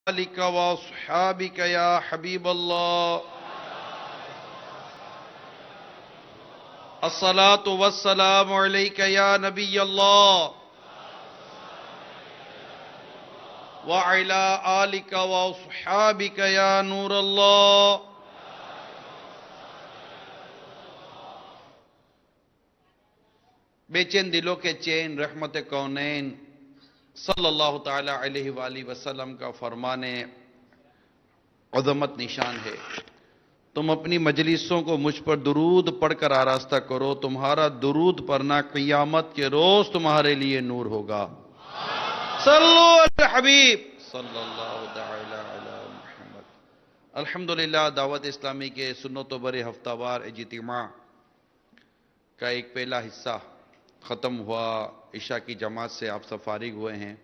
آلك وأصحابك يا حبيب الله. الصلاة والسلام عليك يا نبي الله وعلى آلك وأصحابك يا نور الله. بے چین دلوں کے چین رحمت کونین صلی اللہ تعالی علیہ وآلہ وسلم کا فرمان عظمت نشان ہے. تم اپنی مجلسوں کو مجھ پر درود پڑھ کر آراستہ کرو. تمہارا درود پڑھنا قیامت کے روز تمہارے لیے نور ہوگا. صلو علی الحبیب صلی اللہ تعالی علی محمد. الحمدللہ دعوت اسلامی کے سنت و بر ہفتہ وار اجتماع کا ایک پہلا حصہ ختم ہوا. عشاء کی جماعت سے آپ سب فارغ ہوئے ہیں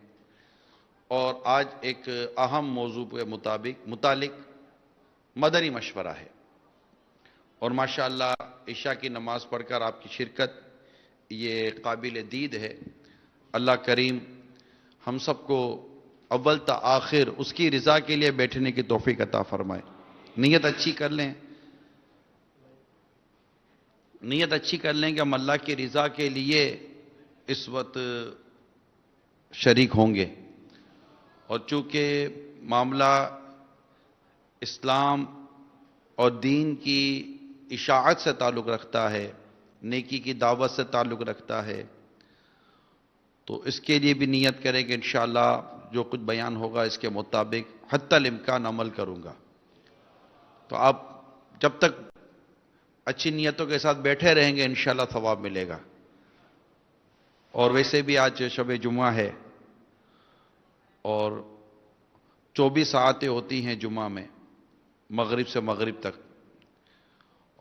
اور آج ایک اہم موضوع کے متعلق مدنی مشورہ ہے. اور ماشاءاللہ عشاء کی نماز پڑھ کر آپ کی شرکت یہ قابل دید ہے. اللہ کریم ہم سب کو اول تا آخر اس کی رضا کے لیے بیٹھنے کی توفیق عطا فرمائے. نیت اچھی کر لیں کہ ہم اللہ کی رضا کے لیے اس وقت شریک ہوں گے. اور چونکہ معاملہ اسلام اور دین کی اشاعت سے تعلق رکھتا ہے, نیکی کی دعوت سے تعلق رکھتا ہے, تو اس کے لیے بھی نیت کریں کہ انشاءاللہ جو کچھ بیان ہوگا اس کے مطابق حتی الامکان عمل کروں گا. تو آپ جب تک اچھی نیتوں کے ساتھ بیٹھے رہیں گے انشاءاللہ ثواب ملے گا. اور ویسے بھی آج شب جمعہ ہے اور 24 ساعتیں ہوتی ہیں جمعہ میں, مغرب سے مغرب تک,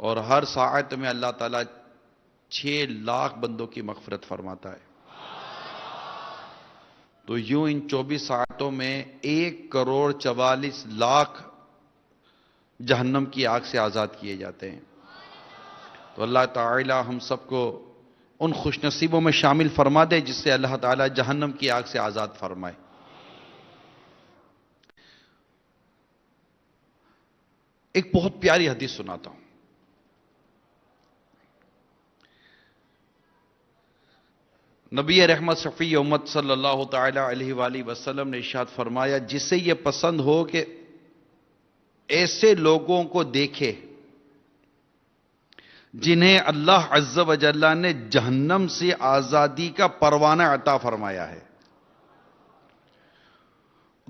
اور ہر ساعت میں اللہ تعالیٰ 6 لاکھ بندوں کی مغفرت فرماتا ہے. تو یوں ان 24 ساعتوں میں 1,44,00,000 جہنم کی آگ سے آزاد کیے جاتے ہیں. تو اللہ تعالیٰ ہم سب کو ان خوش نصیبوں میں شامل فرما دے جس سے اللہ تعالیٰ جہنم کی آگ سے آزاد فرمائے. ایک بہت پیاری حدیث سناتا ہوں. نبی رحمت شفیع امت صلی اللہ تعالی علیہ وآلہ وسلم نے ارشاد فرمایا, جسے یہ پسند ہو کہ ایسے لوگوں کو دیکھے جنہیں اللہ عز و جل نے جہنم سے آزادی کا پروانہ عطا فرمایا ہے,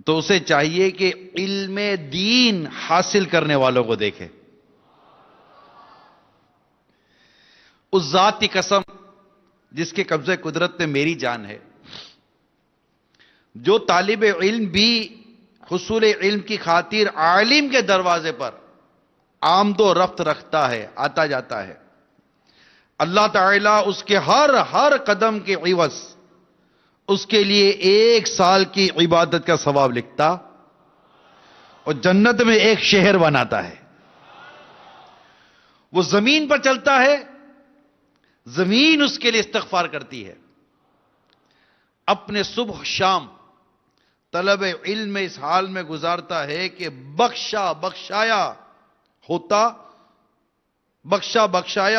تو اسے چاہیے کہ علم دین حاصل کرنے والوں کو دیکھے. اس ذات کی قسم جس کے قبضے قدرت میں میری جان ہے, جو طالب علم بھی حصول علم کی خاطر عالم کے دروازے پر آمد و رفت رکھتا ہے, آتا جاتا ہے, اللہ تعالیٰ اس کے ہر قدم کے عوض اس کے لیے 1 سال کی عبادت کا ثواب لکھتا اور جنت میں ایک شہر بناتا ہے. وہ زمین پر چلتا ہے, زمین اس کے لیے استغفار کرتی ہے. اپنے صبح شام طلب علم میں اس حال میں گزارتا ہے کہ بخشایا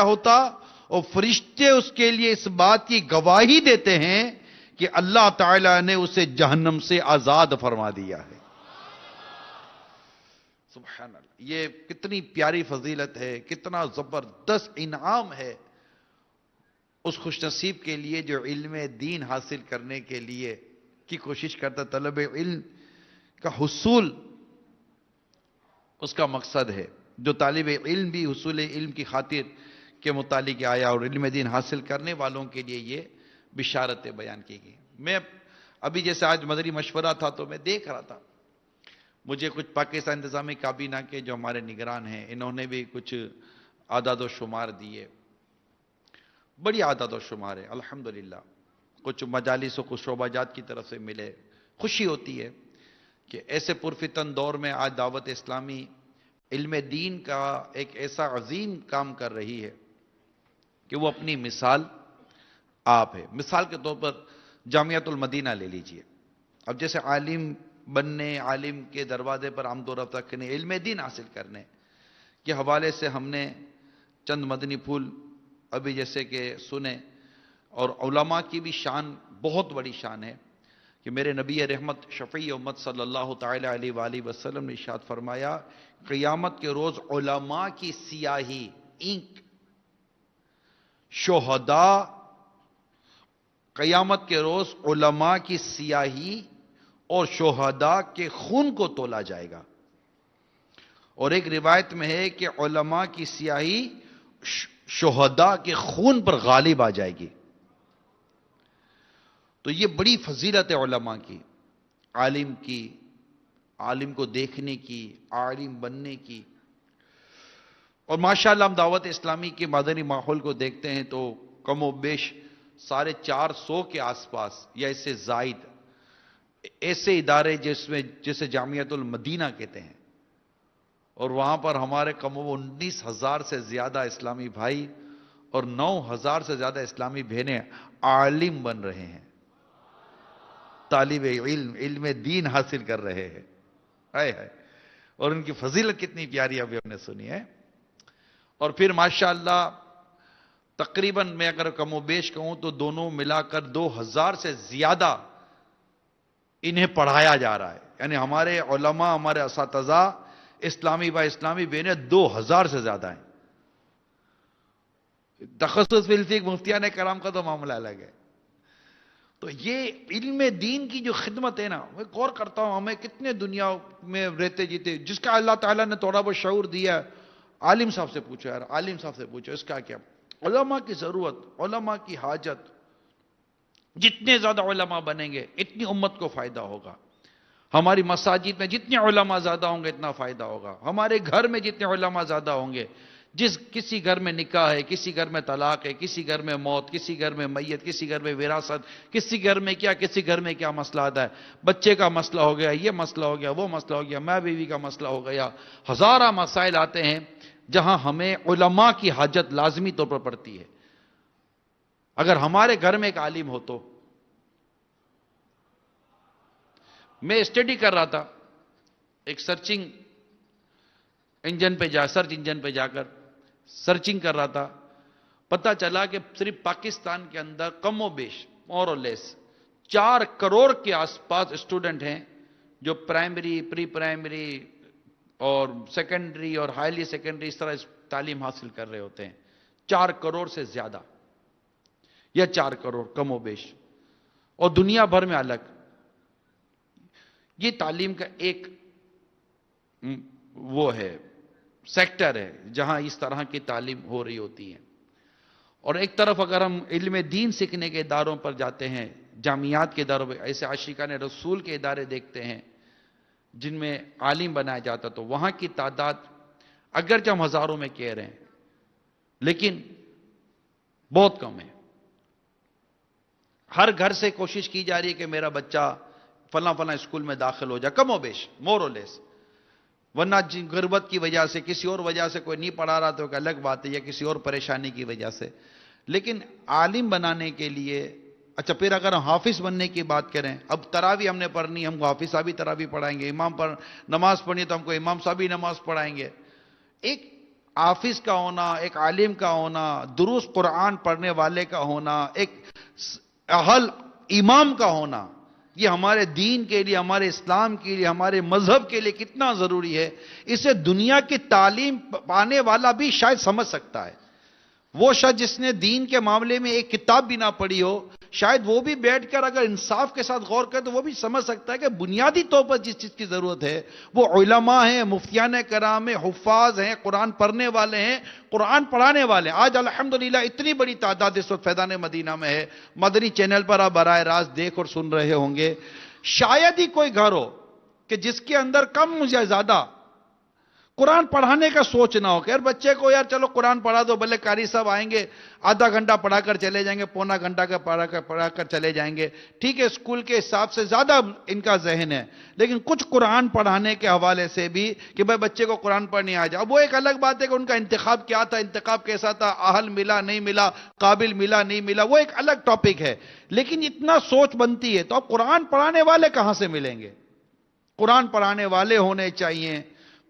ہوتا اور فرشتے اس کے لیے اس بات کی گواہی دیتے ہیں کہ اللہ تعالیٰ نے اسے جہنم سے آزاد فرما دیا ہے. سبحان اللہ, یہ کتنی پیاری فضیلت ہے, کتنا زبردست انعام ہے اس خوش نصیب کے لیے جو علم دین حاصل کرنے کے لیے کی کوشش کرتا. طلب علم کا حصول اس کا مقصد ہے. جو طالب علم بھی حصول علم کی خاطر کے متعلق آیا اور علم دین حاصل کرنے والوں کے لیے یہ بشارتیں بیان کی گئی. میں ابھی جیسے آج مدنی مشورہ تھا تو میں دیکھ رہا تھا, مجھے کچھ پاکستان انتظامی کابینہ کے جو ہمارے نگران ہیں انہوں نے بھی کچھ اعداد و شمار دیے. بڑی اعداد و شمار ہے الحمدللہ. کچھ مجالس و کچھ شعبہ جات کی طرف سے ملے. خوشی ہوتی ہے کہ ایسے پرفتن دور میں آج دعوت اسلامی علم دین کا ایک ایسا عظیم کام کر رہی ہے کہ وہ اپنی مثال آپ ہے. مثال کے طور پر جامعۃ المدینہ لے لیجئے. اب جیسے عالم بننے، عالم کے دروازے پر آمد و رفت رکھنے، علم دین حاصل کرنے کے حوالے سے ہم نے چند مدنی پھول ابھی جیسے کہ سنے. اور علماء کی بھی شان بہت بڑی شان ہے کہ میرے نبی رحمت شفیع امت صلی اللہ تعالی علیہ وآلہ وسلم نے ارشاد فرمایا، قیامت کے روز علماء کی سیاہی، اینک، شہداء، قیامت کے روز علماء کی سیاہی اور شہداء کے خون کو تولا جائے گا. اور ایک روایت میں ہے کہ علماء کی سیاہی شہداء کے خون پر غالب آ جائے گی. تو یہ بڑی فضیلت ہے علماء کی، عالم کی، عالم کو دیکھنے کی، عالم بننے کی. اور ماشاءاللہ ہم دعوت اسلامی کے مدنی ماحول کو دیکھتے ہیں تو کم و بیش 450 کے آس پاس یا اس سے زائد ایسے ادارے جسے جامعۃ المدینہ کہتے ہیں، اور وہاں پر ہمارے کم و 19,000 سے زیادہ اسلامی بھائی اور 9,000 سے زیادہ اسلامی بہنیں عالم بن رہے ہیں، طالب علم، علم دین حاصل کر رہے ہیں. ہائے ہائے. اور ان کی فضیلت کتنی پیاری ابھی ہم نے سنی ہے. اور پھر ماشاءاللہ تقریباً میں اگر کم و بیش کہوں تو دونوں ملا کر 2,000 سے زیادہ انہیں پڑھایا جا رہا ہے. یعنی ہمارے علماء، ہمارے اساتذہ، اسلامی بھائی، اسلامی بہنیں 2,000 سے زیادہ ہیں. تخصص فی الفقہ مفتیان کرام کا تو معاملہ الگ ہے. تو یہ علم دین کی جو خدمت ہے نا، میں غور کرتا ہوں ہمیں کتنے دنیا میں رہتے جیتے جس کا اللہ تعالیٰ نے تھوڑا بہت شعور دیا ہے، عالم صاحب سے پوچھو یار، عالم صاحب سے پوچھو اس کا کیا. علماء کی ضرورت، علماء کی حاجت، جتنے زیادہ علماء بنیں گے اتنی امت کو فائدہ ہوگا. ہماری مساجد میں جتنے علماء زیادہ ہوں گے اتنا فائدہ ہوگا. ہمارے گھر میں جتنے علماء زیادہ ہوں گے، کسی گھر میں نکاح ہے، کسی گھر میں طلاق ہے، کسی گھر میں موت، کسی گھر میں میت، کسی گھر میں وراثت، کسی گھر میں کیا، کسی گھر میں کیا مسئلہ آتا ہے، بچے کا مسئلہ ہو گیا، یہ مسئلہ ہو گیا، وہ مسئلہ ہو گیا، ماں بیوی کا مسئلہ ہو گیا، ہزارہ مسائل آتے ہیں جہاں ہمیں علماء کی حاجت لازمی طور پر پڑتی ہے. اگر ہمارے گھر میں ایک عالم ہو تو. میں اسٹڈی کر رہا تھا ایک سرچ انجن پہ جا کر سرچنگ کر رہا تھا. پتہ چلا کہ صرف پاکستان کے اندر کم و بیش مور اور لیس 4 کروڑ کے آس پاس اسٹوڈنٹ ہیں جو پرائمری، پری پرائمری اور سیکنڈری اور ہائیلی سیکنڈری اس طرح تعلیم حاصل کر رہے ہوتے ہیں. 4 کروڑ سے زیادہ یا 4 کروڑ کم و بیش، اور دنیا بھر میں الگ. یہ تعلیم کا ایک وہ ہے سیکٹر ہے جہاں اس طرح کی تعلیم ہو رہی ہوتی ہے. اور ایک طرف اگر ہم علم دین سیکھنے کے اداروں پر جاتے ہیں، جامعات کے اداروں پر، ایسے عاشقان رسول کے ادارے دیکھتے ہیں جن میں عالم بنایا جاتا، تو وہاں کی تعداد اگرچہ ہم ہزاروں میں کہہ رہے ہیں لیکن بہت کم ہے. ہر گھر سے کوشش کی جا رہی ہے کہ میرا بچہ فلاں فلاں اسکول میں داخل ہو جائے، کم و بیش مور اور لیس. ورنہ غربت کی وجہ سے، کسی اور وجہ سے کوئی نہیں پڑھا رہا تو ایک الگ بات ہے، یا کسی اور پریشانی کی وجہ سے. لیکن عالم بنانے کے لیے، اچھا پھر اگر ہم حافظ بننے کی بات کریں، اب تراویح ہم نے پڑھنی، ہم کو حافظ صاحب بھی تراویح پڑھائیں گے. امام پر نماز پڑھنی تو ہم کو امام صاحب بھی نماز پڑھائیں گے. ایک حافظ کا ہونا، ایک عالم کا ہونا، دروس قرآن پڑھنے والے کا ہونا، ایک اہل امام کا ہونا، یہ ہمارے دین کے لیے، ہمارے اسلام کے لیے، ہمارے مذہب کے لیے کتنا ضروری ہے. اسے دنیا کی تعلیم پانے والا بھی شاید سمجھ سکتا ہے. وہ شخص جس نے دین کے معاملے میں ایک کتاب بھی نہ پڑھی ہو، شاید وہ بھی بیٹھ کر اگر انصاف کے ساتھ غور کرے تو وہ بھی سمجھ سکتا ہے کہ بنیادی طور پر جس چیز کی ضرورت ہے وہ علماء ہیں، مفتیان کرام ہیں، حفاظ ہیں، قرآن پڑھنے والے ہیں، قرآن پڑھانے والے ہیں. آج الحمدللہ اتنی بڑی تعداد اس وقت فیضان مدینہ میں ہے. مدنی چینل پر آپ براہ راست دیکھ اور سن رہے ہوں گے. شاید ہی کوئی گھر ہو کہ جس کے اندر کم یا زیادہ قرآن پڑھانے کا سوچ نہ ہو کہ یار بچے کو یار چلو قرآن پڑھا دو، بھلے قاری صاحب آئیں گے، آدھا گھنٹہ پڑھا کر چلے جائیں گے، پونا گھنٹہ کا پڑھا کر چلے جائیں گے. ٹھیک ہے، اسکول کے حساب سے زیادہ ان کا ذہن ہے، لیکن کچھ قرآن پڑھانے کے حوالے سے بھی کہ بھائی بچے کو قرآن پڑھنے آ جائے. اب وہ ایک الگ بات ہے کہ ان کا انتخاب کیا تھا، انتخاب کیسا تھا، اہل ملا نہیں ملا، قابل ملا نہیں ملا، وہ ایک الگ ٹاپک ہے. لیکن اتنا سوچ بنتی ہے تو اب قرآن پڑھانے والے کہاں سے ملیں گے؟ قرآن پڑھانے والے ہونے چاہیے،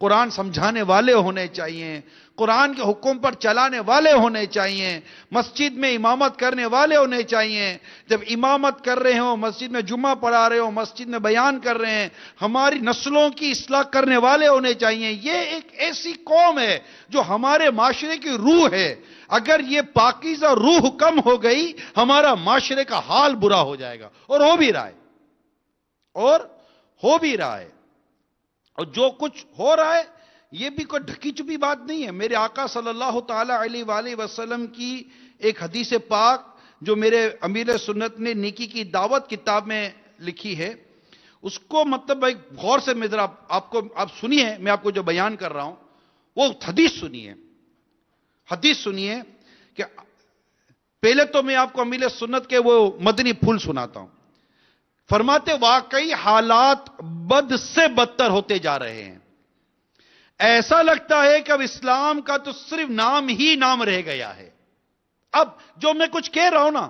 قرآن سمجھانے والے ہونے چاہیے، قرآن کے حکم پر چلانے والے ہونے چاہیے، مسجد میں امامت کرنے والے ہونے چاہیے، جب امامت کر رہے ہوں، مسجد میں جمعہ پڑھا رہے ہوں، مسجد میں بیان کر رہے ہیں، ہماری نسلوں کی اصلاح کرنے والے ہونے چاہیے۔ یہ ایک ایسی قوم ہے جو ہمارے معاشرے کی روح ہے۔ اگر یہ پاکیزہ روح کم ہو گئی، ہمارا معاشرے کا حال برا ہو جائے گا، اور ہو بھی رہا ہے، اور ہو بھی رہا ہے۔ اور جو کچھ ہو رہا ہے یہ بھی کوئی ڈھکی چھپی بات نہیں ہے۔ میرے آقا صلی اللہ تعالی علیہ وآلہ وسلم کی ایک حدیث پاک جو میرے امیر سنت نے نیکی کی دعوت کتاب میں لکھی ہے، اس کو مطلب ایک غور سے ذرا آپ سنیے، میں آپ کو جو بیان کر رہا ہوں وہ حدیث سنیے۔ حدیث سنیے کہ پہلے تو میں آپ کو امیر سنت کے وہ مدنی پھول سناتا ہوں۔ فرماتے واقعی حالات بد سے بدتر ہوتے جا رہے ہیں، ایسا لگتا ہے کہ اب اسلام کا تو صرف نام ہی نام رہ گیا ہے۔ اب جو میں کچھ کہہ رہا ہوں نا،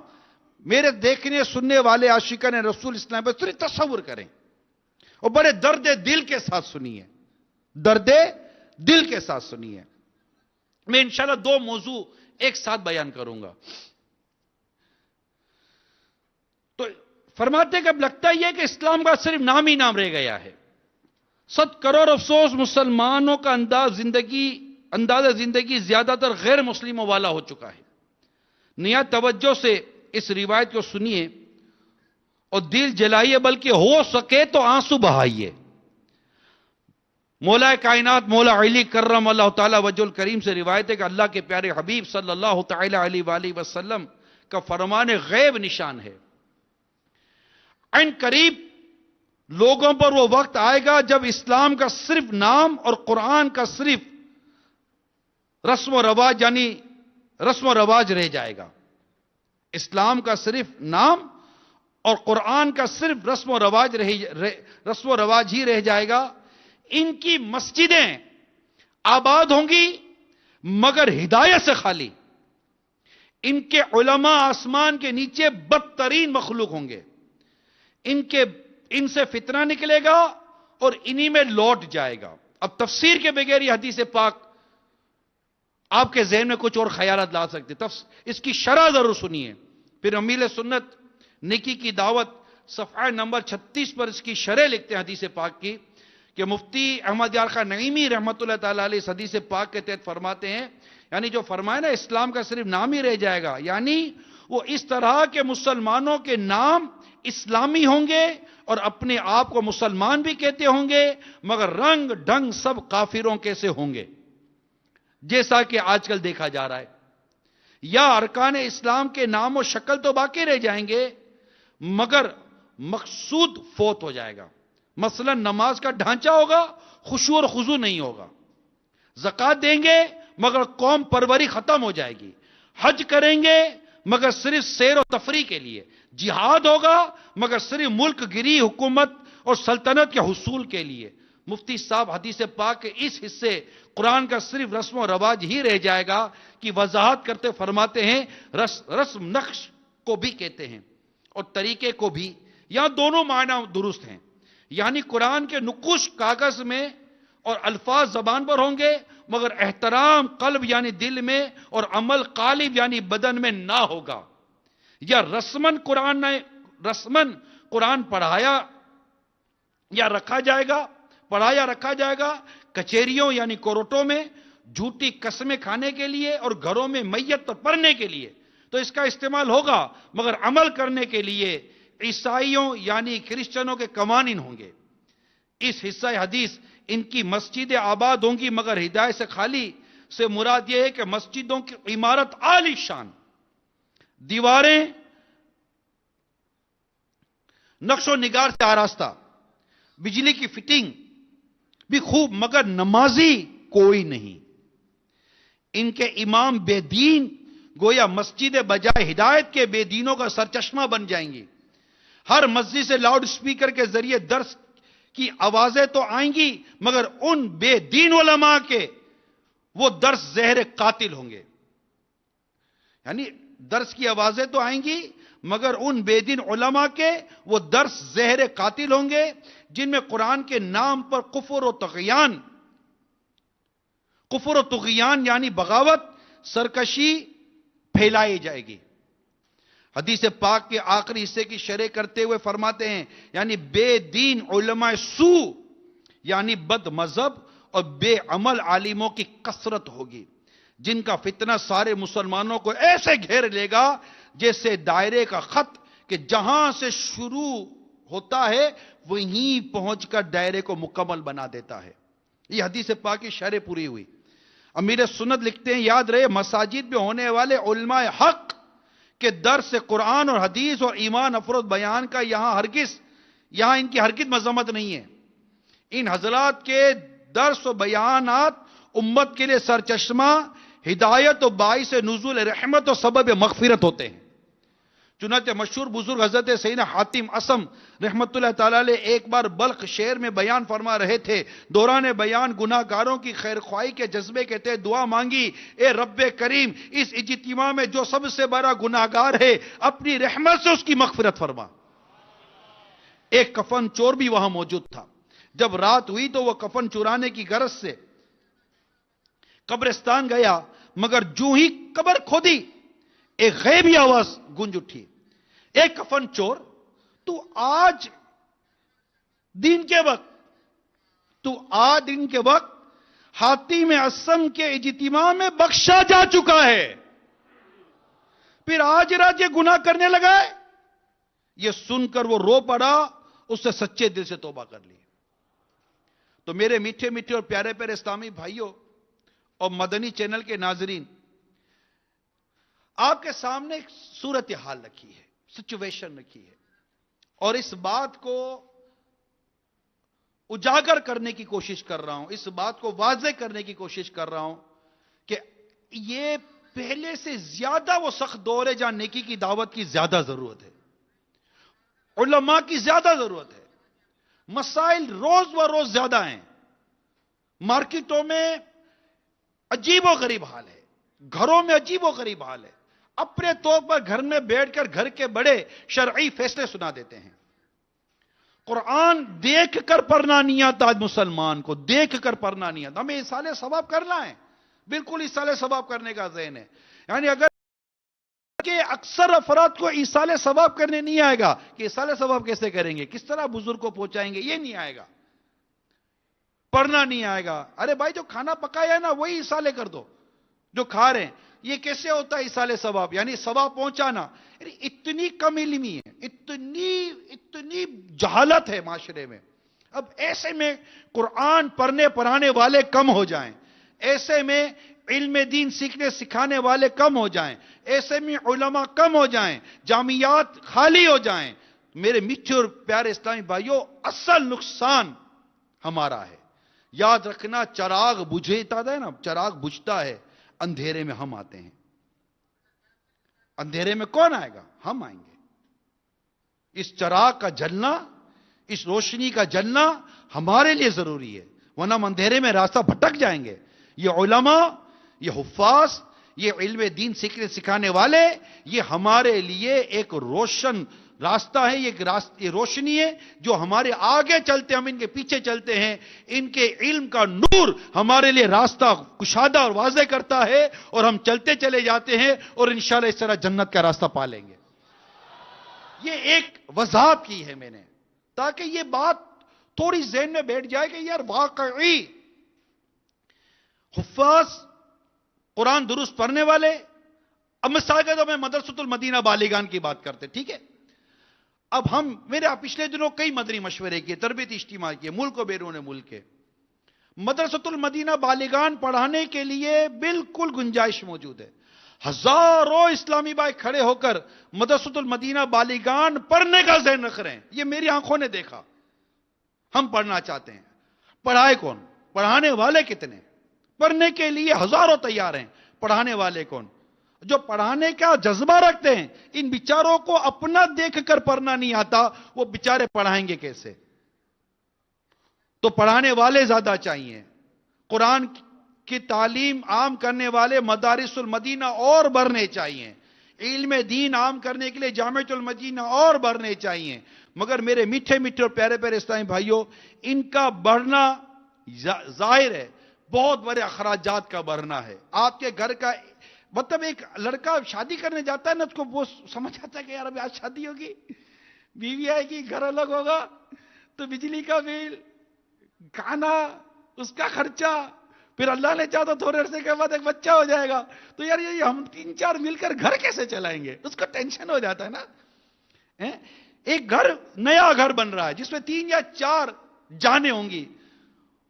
میرے دیکھنے سننے والے عاشقان رسول اسلام پر صرف تصور کریں اور بڑے درد دل کے ساتھ سنیے، درد دل کے ساتھ سنیے۔ میں انشاءاللہ 2 موضوع ایک ساتھ بیان کروں گا۔ تو فرماتے کہ اب لگتا ہی ہے کہ اسلام کا صرف نام ہی نام رہ گیا ہے۔ 100 کروڑ افسوس مسلمانوں کا انداز زندگی زیادہ تر غیر مسلموں والا ہو چکا ہے۔ نیا توجہ سے اس روایت کو سنیے اور دل جلائیے، بلکہ ہو سکے تو آنسو بہائیے۔ مولا کائنات مولا علی کرم اللہ تعالی وجہ الکریم سے روایت ہے کہ اللہ کے پیارے حبیب صلی اللہ تعالی علیہ وآلہ وسلم کا فرمان غیب نشان ہے، عین قریب لوگوں پر وہ وقت آئے گا جب اسلام کا صرف نام اور قرآن کا صرف رسم و رواج رہ جائے گا۔ اسلام کا صرف نام اور قرآن کا صرف رسم و رواج ہی رہ جائے گا۔ ان کی مسجدیں آباد ہوں گی مگر ہدایت سے خالی۔ ان کے علماء آسمان کے نیچے بدترین مخلوق ہوں گے۔ ان سے فتنہ نکلے گا اور انہی میں لوٹ جائے گا۔ اب تفسیر کے بغیر یہ حدیث پاک آپ کے ذہن میں کچھ اور خیالات لا سکتے، اس کی شرح ضرور سنیے۔ پھر امیر سنت نیکی کی دعوت صفحہ نمبر 36 پر اس کی شرح لکھتے ہیں حدیث پاک کی، کہ مفتی احمد یار خان نعیمی رحمت اللہ تعالی علیہ اس حدیث پاک کے تحت فرماتے ہیں، یعنی جو فرمایا نا اسلام کا صرف نام ہی رہ جائے گا، یعنی وہ اس طرح کے مسلمانوں کے نام اسلامی ہوں گے اور اپنے آپ کو مسلمان بھی کہتے ہوں گے، مگر رنگ ڈھنگ سب کافروں کے سے ہوں گے، جیسا کہ آج کل دیکھا جا رہا ہے۔ یا ارکان اسلام کے نام و شکل تو باقی رہ جائیں گے مگر مقصود فوت ہو جائے گا۔ مثلا نماز کا ڈھانچہ ہوگا، خشوع اور خضوع نہیں ہوگا۔ زکوٰۃ دیں گے مگر قوم پروری ختم ہو جائے گی۔ حج کریں گے مگر صرف سیر و تفریح کے لیے۔ جہاد ہوگا مگر صرف ملک گیری، حکومت اور سلطنت کے حصول کے لیے۔ مفتی صاحب حدیث پاک کے اس حصے قرآن کا صرف رسم و رواج ہی رہ جائے گا کی وضاحت کرتے فرماتے ہیں، رسم نقش کو بھی کہتے ہیں اور طریقے کو بھی، یہاں دونوں معنی درست ہیں، یعنی قرآن کے نقوش کاغذ میں اور الفاظ زبان پر ہوں گے مگر احترام قلب یعنی دل میں اور عمل قالب یعنی بدن میں نہ ہوگا۔ یا رسمن قرآن پڑھایا یا رکھا جائے گا کچہریوں یعنی کورٹوں میں، جھوٹی قسمیں کھانے کے لیے اور گھروں میں میت پر پڑھنے کے لیے تو اس کا استعمال ہوگا، مگر عمل کرنے کے لیے عیسائیوں یعنی کرسچنوں کے قوانین ہوں گے۔ اس حصہ حدیث ان کی مسجدیں آباد ہوں گی مگر ہدایت سے خالی سے مراد یہ ہے کہ مسجدوں کی عمارت عالی شان، دیواریں نقش و نگار سے آراستہ، بجلی کی فٹنگ بھی خوب، مگر نمازی کوئی نہیں۔ ان کے امام بے دین گویا مسجد بجائے ہدایت کے بے دینوں کا سرچشمہ بن جائیں گی۔ ہر مسجد سے لاؤڈ سپیکر کے ذریعے درس کی آوازیں تو آئیں گی مگر ان بے دین علماء کے وہ درس زہر قاتل ہوں گے۔ یعنی درس کی آوازیں تو آئیں گی مگر ان بے دین علماء کے وہ درس زہر قاتل ہوں گے، جن میں قرآن کے نام پر کفر و طغیان یعنی بغاوت، سرکشی پھیلائی جائے گی۔ حدیث پاک کے آخری حصے کی شرح کرتے ہوئے فرماتے ہیں یعنی بے دین علماء سو یعنی بد مذہب اور بے عمل عالموں کی کثرت ہوگی، جن کا فتنہ سارے مسلمانوں کو ایسے گھیر لے گا جیسے دائرے کا خط کہ جہاں سے شروع ہوتا ہے وہیں پہنچ کر دائرے کو مکمل بنا دیتا ہے۔ یہ حدیث پاک کی شرح پوری ہوئی۔ امیر سنت لکھتے ہیں یاد رہے مساجد میں ہونے والے علماء حق کے درس قرآن اور حدیث اور ایمان افروز بیان کا یہاں ان کی ہرگز مذمت نہیں ہے۔ ان حضرات کے درس و بیانات امت کے لیے سرچشمہ ہدایت و باعث نزول رحمت و سبب مغفرت ہوتے ہیں۔ چنانچہ مشہور بزرگ حضرت سیدنا حاتم اصم رحمت اللہ تعالیٰ علیہ ایک بار بلخ شہر میں بیان فرما رہے تھے، دوران بیان گناہ گاروں کی خیر خواہی کے جذبے کے تحت دعا مانگی، اے رب کریم اس اجتماع میں جو سب سے بڑا گناہ گار ہے اپنی رحمت سے اس کی مغفرت فرما۔ ایک کفن چور بھی وہاں موجود تھا۔ جب رات ہوئی تو وہ کفن چرانے کی غرض سے قبرستان گیا، مگر جو ہی قبر کھودی ایک غیبی آواز گونج اٹھی، اے کفن چور تو آج دن کے وقت حاتم اصم کے اجتماع میں بخشا جا چکا ہے، پھر آج رات یہ گناہ کرنے لگا ہے۔ یہ سن کر وہ رو پڑا، اس سے سچے دل سے توبہ کر لی۔ تو میرے میٹھے میٹھے اور پیارے پیارے اسلامی بھائیوں اور مدنی چینل کے ناظرین، آپ کے سامنے ایک صورتحال رکھی ہے، سچویشن رکھی ہے، اور اس بات کو اجاگر کرنے کی کوشش کر رہا ہوں، اس بات کو واضح کرنے کی کوشش کر رہا ہوں کہ یہ پہلے سے زیادہ وہ سخت دور ہے جہاں نیکی کی دعوت کی زیادہ ضرورت ہے، علماء کی زیادہ ضرورت ہے، مسائل روز و روز زیادہ ہیں، مارکیٹوں میں عجیب و غریب حال ہے، گھروں میں عجیب و غریب حال ہے، اپنے طور پر گھر میں بیٹھ کر گھر کے بڑے شرعی فیصلے سنا دیتے ہیں۔ قرآن دیکھ کر پڑھنا نہیں آتا، آج مسلمان کو دیکھ کر پڑھنا نہیں آتا، ہمیں ایصال ثواب کرنا ہے، بالکل ایصال ثواب کرنے کا ذہن ہے، یعنی اگر کہ اکثر افراد کو ایصال ثواب کرنے نہیں آئے گا کہ ایصال ثواب کیسے کریں گے، کس طرح بزرگ کو پہنچائیں گے، یہ نہیں آئے گا، پڑھنا نہیں آئے گا، ارے بھائی جو کھانا پکایا ہے نا وہی ایصالے کر دو، جو کھا رہے ہیں یہ کیسے ہوتا ہے ایصال ثواب، یعنی ثواب پہنچانا، اتنی کم علمی ہے، اتنی جہالت ہے معاشرے میں۔ اب ایسے میں قرآن پڑھنے پڑھانے والے کم ہو جائیں، ایسے میں علم دین سیکھنے سکھانے والے کم ہو جائیں، ایسے میں علماء کم ہو جائیں، جامعات خالی ہو جائیں، میرے میٹھے اور پیارے اسلامی بھائیوں اصل نقصان ہمارا ہے۔ یاد رکھنا چراغ بجھتا ہے نا، چراغ بجھتا ہے، اندھیرے میں ہم آتے ہیں، اندھیرے میں کون آئے گا؟ ہم آئیں گے۔ اس چراغ کا جلنا، اس روشنی کا جلنا ہمارے لیے ضروری ہے، ورنہ ہم اندھیرے میں راستہ بھٹک جائیں گے۔ یہ علماء، یہ حفاظ، یہ علم دین سیکھنے سکھانے والے، یہ ہمارے لیے ایک روشن راستہ ہے، یہ روشنی ہے جو ہمارے آگے چلتے، ہم ان کے پیچھے چلتے ہیں، ان کے علم کا نور ہمارے لیے راستہ کشادہ اور واضح کرتا ہے، اور ہم چلتے چلے جاتے ہیں اور انشاءاللہ اس طرح جنت کا راستہ پا لیں گے۔ یہ ایک وضاحت کی ہے میں نے، تاکہ یہ بات تھوڑی ذہن میں بیٹھ جائے کہ یار واقعی حفاظ، قرآن درست پڑھنے والے، اب مثال کے طور میں مدرسۃ المدینہ بالیگان کی بات کرتے، ٹھیک ہے؟ اب میرے پچھلے دنوں کئی مدنی مشورے کیے، تربیتی اجتماع کیے، ملک و بیرون ملک کے۔ مدرسۃ المدینہ بالیگان پڑھانے کے لیے بالکل گنجائش موجود ہے، ہزاروں اسلامی بھائی کھڑے ہو کر مدرسۃ المدینہ بالیگان پڑھنے کا ذہن رکھ رہے ہیں، یہ میری آنکھوں نے دیکھا۔ ہم پڑھنا چاہتے ہیں، پڑھائے کون؟ پڑھانے والے کتنے؟ پڑھنے کے لیے ہزاروں تیار ہیں، پڑھانے والے کون؟ جو پڑھانے کا جذبہ رکھتے ہیں، ان بیچاروں کو اپنا دیکھ کر پڑھنا نہیں آتا، وہ بیچارے پڑھائیں گے کیسے؟ تو پڑھانے والے زیادہ چاہیے، قرآن کی تعلیم عام کرنے والے مدارس المدینہ اور بڑھنے چاہیے، علم دین عام کرنے کے لیے جامعۃ المدینہ اور بڑھنے چاہیے، مگر میرے میٹھے میٹھے اور پیارے پیارے اسلامی بھائیوں، ان کا بڑھنا ظاہر ہے بہت بڑے اخراجات کا بڑھنا ہے۔ آپ کے گھر کا مطلب ایک لڑکا شادی کرنے جاتا ہے نا، اس کو وہ سمجھ آتا ہے کہ یار ابھی آج شادی ہوگی، بیوی آئے گی، گھر الگ ہوگا، تو بجلی کا بل، کھانا، اس کا خرچہ، پھر اللہ نے چاہا تو تھوڑے عرصے کے بعد ایک بچہ ہو جائے گا، تو یار یہ ہم 3-4 مل کر گھر کیسے چلائیں گے؟ اس کو ٹینشن ہو جاتا ہے نا۔ ایک گھر، نیا گھر بن رہا ہے جس میں 3 یا 4 جانیں ہوں گی،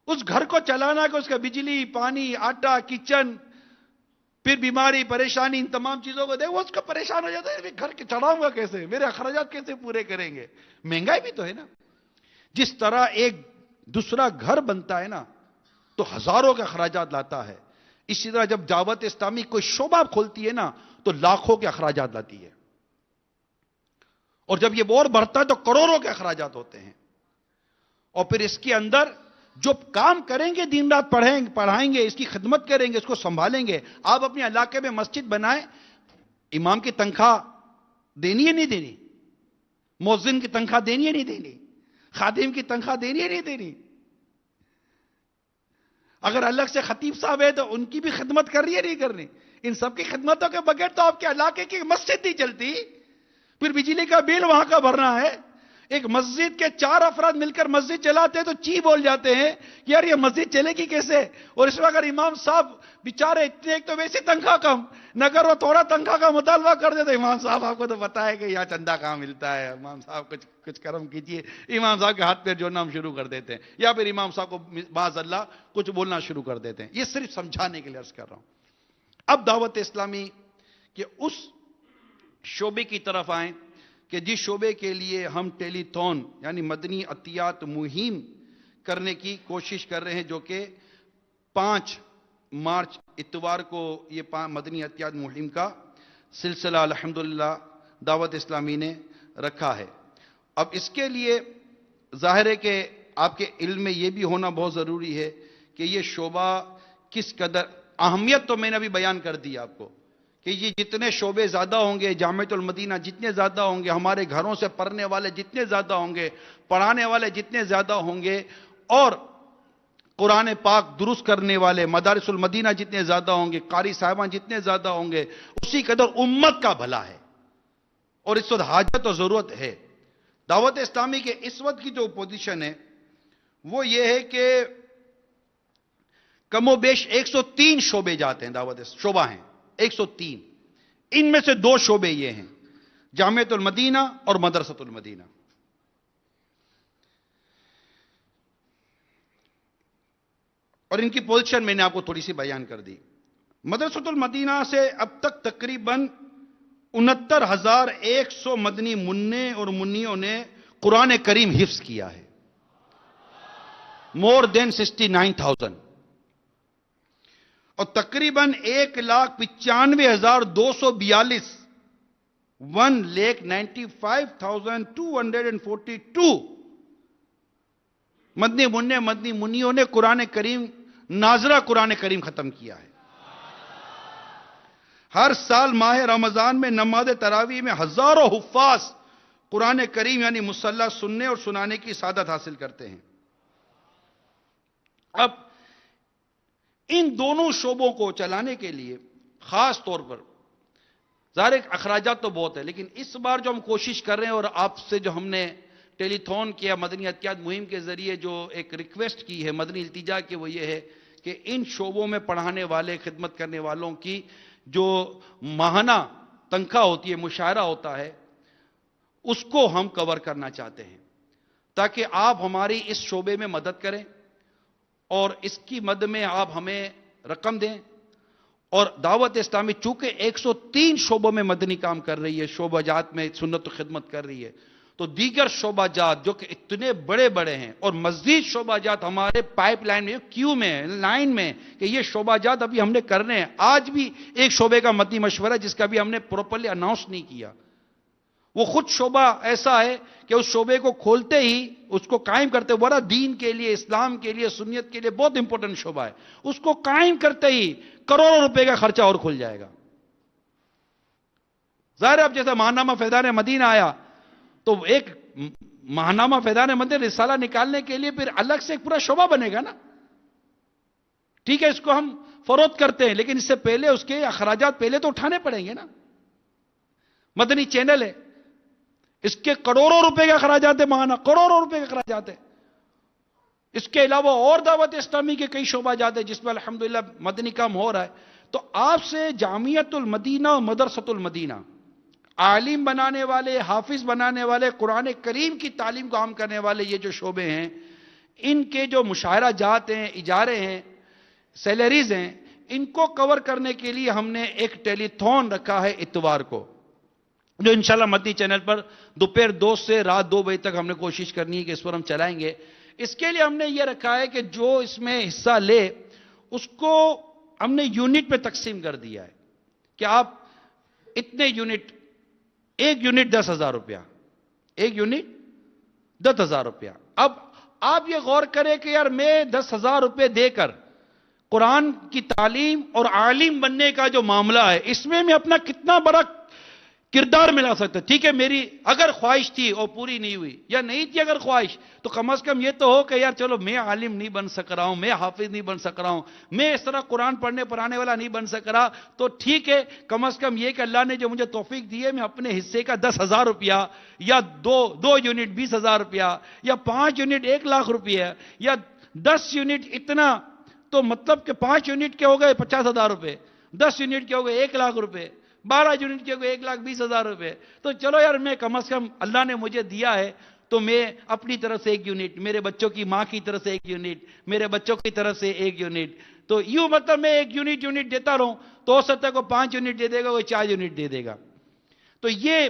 اس گھر کو چلانا کہ اس کا بجلی، پانی، آٹا، کچن، پھر بیماری، پریشانی، ان تمام چیزوں کو دیکھ وہ اس کو پریشان ہو جاتا ہے، گھر کے چڑھاؤں گا کیسے، میرے اخراجات کیسے پورے کریں گے؟ مہنگائی بھی تو ہے نا۔ جس طرح ایک دوسرا گھر بنتا ہے نا تو ہزاروں کے اخراجات لاتا ہے، اسی طرح جب دعوت اسلامی کوئی شعبہ کھولتی ہے نا تو لاکھوں کے اخراجات لاتی ہے، اور جب یہ اور بڑھتا ہے تو کروڑوں کے اخراجات ہوتے ہیں۔ اور پھر اس کے اندر جو کام کریں گے، دن رات پڑھائیں گے، اس کی خدمت کریں گے، اس کو سنبھالیں گے۔ آپ اپنے علاقے میں مسجد بنائیں، امام کی تنخواہ دینی ہے نہیں دینی؟ مؤذن کی تنخواہ دینی ہے نہیں دینی؟ خادم کی تنخواہ دینی ہے نہیں دینی؟ اگر الگ سے خطیب صاحب ہے تو ان کی بھی خدمت کر رہی ہے نہیں کرنی؟ ان سب کی خدمتوں کے بغیر تو آپ کے علاقے کی مسجد نہیں چلتی۔ پھر بجلی کا بل وہاں کا بھرنا ہے۔ ایک مسجد کے 4 افراد مل کر مسجد چلاتے ہیں تو چی بول جاتے ہیں یار یہ مسجد چلے گی کیسے؟ اور اس میں اگر امام صاحب بیچارے اتنے، ایک تو ویسی تنخواہ کم، نگر وہ تھوڑا تنخواہ کا مطالبہ کر دے تو امام صاحب آپ کو تو پتا ہے کہ یہاں چندہ کہاں ملتا ہے، امام صاحب کچھ کرم کیجئے، امام صاحب کے ہاتھ پیر جوڑنا ہم شروع کر دیتے ہیں، یا پھر امام صاحب کو باذ اللہ کچھ بولنا شروع کر دیتے ہیں۔ یہ صرف سمجھانے کے لیے عرض کر رہا ہوں۔ اب دعوت اسلامی کے اس شعبے کی طرف آئیں کہ جس شعبے کے لیے ہم ٹیلی تھون یعنی مدنی عطیات مہم کرنے کی کوشش کر رہے ہیں، جو کہ 5 مارچ اتوار کو یہ مدنی عطیات مہم کا سلسلہ الحمدللہ دعوت اسلامی نے رکھا ہے۔ اب اس کے لیے ظاہر ہے کہ آپ کے علم میں یہ بھی ہونا بہت ضروری ہے کہ یہ شعبہ کس قدر اہمیت تو میں نے ابھی بیان کر دی آپ کو کہ یہ جتنے شعبے زیادہ ہوں گے، جامعۃ المدینہ جتنے زیادہ ہوں گے، ہمارے گھروں سے پڑھنے والے جتنے زیادہ ہوں گے، پڑھانے والے جتنے زیادہ ہوں گے، اور قرآن پاک درست کرنے والے مدارس المدینہ جتنے زیادہ ہوں گے، قاری صاحبان جتنے زیادہ ہوں گے، اسی قدر امت کا بھلا ہے، اور اس وقت حاجت اور ضرورت ہے۔ دعوت اسلامی کے اس وقت کی جو پوزیشن ہے وہ یہ ہے کہ کم و بیش 103 شعبے جاتے ہیں، شعبہ ہیں 103، ان میں سے 2 شعبے یہ ہیں، جامعۃ المدینہ اور مدرسۃ المدینہ۔ اور ان کی پوزیشن میں نے آپ کو تھوڑی سی بیان کر دی۔ مدرسۃ المدینہ سے اب تک تقریباً 69,100 مدنی منع اور منیوں نے قرآن کریم حفظ کیا ہے، مور دین 69,000، اور تقریباً 1,95,242 1,95,242 مدنی منع مدنی منیوں نے قرآن کریم ناظرہ قرآن کریم ختم کیا ہے۔ ہر سال ماہ رمضان میں نماز تراویح میں ہزاروں حفاظ قرآن کریم یعنی مصلی سننے اور سنانے کی سعادت حاصل کرتے ہیں۔ اب ان دونوں شعبوں کو چلانے کے لیے خاص طور پر ظاہر اخراجات تو بہت ہے، لیکن اس بار جو ہم کوشش کر رہے ہیں اور آپ سے جو ہم نے ٹیلی تھون کیا، مدنی عطیات مہم کے ذریعے جو ایک ریکویسٹ کی ہے، مدنی التجا کی، وہ یہ ہے کہ ان شعبوں میں پڑھانے والے، خدمت کرنے والوں کی جو ماہانہ تنخواہ ہوتی ہے، مشاہرہ ہوتا ہے، اس کو ہم کور کرنا چاہتے ہیں تاکہ آپ ہماری اس شعبے میں مدد کریں، اور اس کی مد میں آپ ہمیں رقم دیں۔ اور دعوت اسلامی چونکہ 103 شعبوں میں مدنی کام کر رہی ہے، شعبہ جات میں سنت و خدمت کر رہی ہے، تو دیگر شعبہ جات جو کہ اتنے بڑے بڑے ہیں، اور مزید شعبہ جات ہمارے پائپ لائن میں، کیو میں، لائن میں، کہ یہ شعبہ جات ابھی ہم نے کرنے ہیں۔ آج بھی ایک شعبے کا مدنی مشورہ جس کا بھی ہم نے پروپرلی اناؤنس نہیں کیا، وہ خود شعبہ ایسا ہے کہ اس شعبے کو کھولتے ہی، اس کو قائم کرتے بڑا دین کے لیے، اسلام کے لیے، سنیت کے لیے بہت امپورٹنٹ شعبہ ہے، اس کو قائم کرتے ہی کروڑوں روپے کا خرچہ اور کھل جائے گا۔ ظاہر ہے اب جیسے ماہنامہ فیضان مدینہ آیا تو ایک ماہنامہ فیضان مدینہ رسالہ نکالنے کے لیے پھر الگ سے ایک پورا شعبہ بنے گا نا. ٹھیک ہے اس کو ہم فروخت کرتے ہیں لیکن اس سے پہلے اس کے اخراجات پہلے تو اٹھانے پڑیں گے نا. مدنی چینل ہے, اس کے کروڑوں روپے کے اخراجات ہیں, ماہانہ کروڑوں روپے کے اخراجات ہیں. اس کے علاوہ اور دعوت اسلامی کے کئی شعبہ جات ہیں جس میں الحمدللہ مدنی کام ہو رہا ہے. تو آپ سے جامعۃ المدینہ اور مدرسۃ المدینہ, عالم بنانے والے, حافظ بنانے والے, قرآن کریم کی تعلیم کو عام کرنے والے یہ جو شعبے ہیں, ان کے جو مشاہرہ جات ہیں, اجارے ہیں, سیلریز ہیں, ان کو کور کرنے کے لیے ہم نے ایک ٹیلی تھون رکھا ہے اتوار کو, جو انشاءاللہ مدنی چینل پر دوپہر 2 سے رات 2 بجے تک ہم نے کوشش کرنی ہے کہ اس پر ہم چلائیں گے. اس کے لیے ہم نے یہ رکھا ہے کہ جو اس میں حصہ لے اس کو ہم نے یونٹ پہ تقسیم کر دیا ہے کہ آپ اتنے یونٹ, ایک یونٹ 10,000 روپیہ, ایک یونٹ 10,000 روپیہ. اب آپ یہ غور کریں کہ یار میں 10,000 روپے دے کر قرآن کی تعلیم اور عالم بننے کا جو معاملہ ہے اس میں اپنا کتنا بڑا کردار ملا سکتا. ٹھیک ہے میری اگر خواہش تھی اور پوری نہیں ہوئی, یا نہیں تھی اگر خواہش, تو کم از کم یہ تو ہو کہ یار چلو میں عالم نہیں بن سک رہا ہوں, میں حافظ نہیں بن سک رہا ہوں, میں اس طرح قرآن پڑھنے پڑھانے والا نہیں بن سک رہا, تو ٹھیک ہے کم از کم یہ کہ اللہ نے جو مجھے توفیق دی ہے میں اپنے حصے کا 10,000 روپیہ یا دو یونٹ 20,000 روپیہ یا 5 یونٹ 1,00,000 روپیہ یا 10 یونٹ اتنا, تو مطلب کہ 5 یونٹ کے ہو گئے 50,000 روپے, 10 یونٹ کے ہو گئے 1,00,000 روپے, 12 یونٹ کے ہو گئے 1,20,000 روپے. تو چلو یار میں کم از کم اللہ نے مجھے دیا ہے تو میں اپنی طرف سے 1 یونٹ, میرے بچوں کی ماں کی طرف سے 1 یونٹ, میرے بچوں کی طرف سے 1 یونٹ, تو یوں مطلب میں 1 یونٹ دیتا رہوں تو ہو سکتا ہے کوئی 5 یونٹ دے دے گا, کوئی 4 یونٹ دے دے گا. تو یہ